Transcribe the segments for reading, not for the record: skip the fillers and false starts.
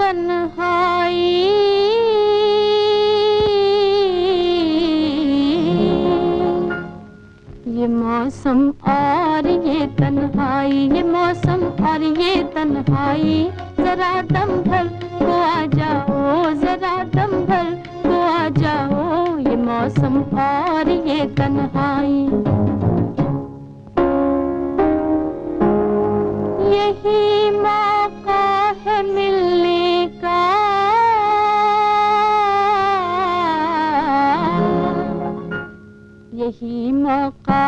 तन्हाई, ये मौसम और ये तन्हाई, ये मौसम और ये तन्हाई, जरा दम भर को आ जाओ, जरा दम भर को आ जाओ, ये मौसम और ये तन्हाई। यही मौका है मिलने का, यही मौका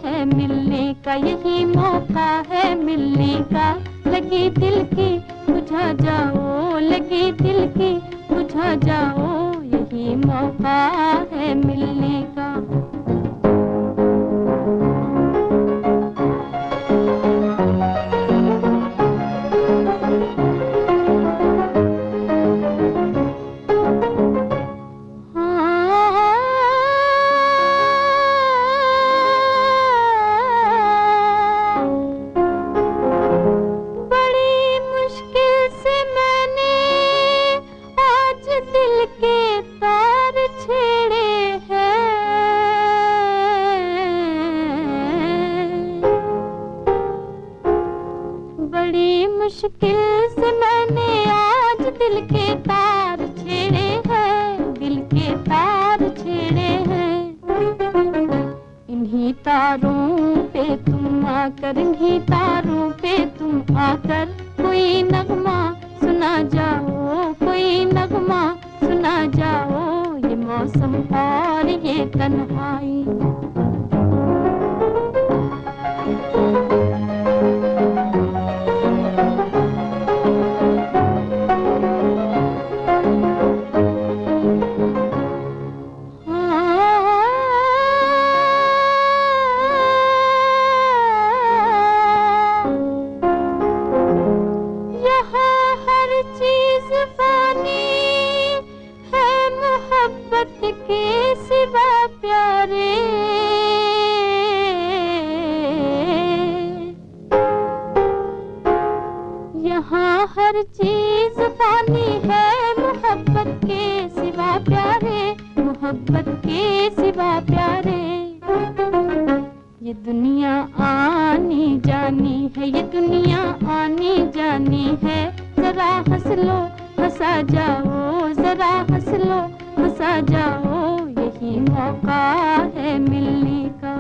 है मिलने का, यही मौका है मिलने का, लगी दिल की बुझा जाओ, लगी दिल की बुझा जाओ, यही मौका है मिलने का। बड़ी मुश्किल से मैंने आज दिल के तार छेड़े हैं, दिल के तार छेड़े हैं। इन्हीं तारों पे तुम आकर, इन्हीं तारों पे तुम आकर, कोई नगमा सुना जाओ, कोई नगमा सुना जाओ, ये मौसम और ये तन्हाई। मोहब्बत के सिवा प्यारे, यहाँ हर चीज फानी है, मोहब्बत के सिवा प्यारे, मोहब्बत के सिवा प्यारे। ये दुनिया आनी जानी है, ये दुनिया आनी जानी है, जरा हंस लो हंसा जाओ, जरा हंस लो हंसा जाओ, यही मौका है मिलने का।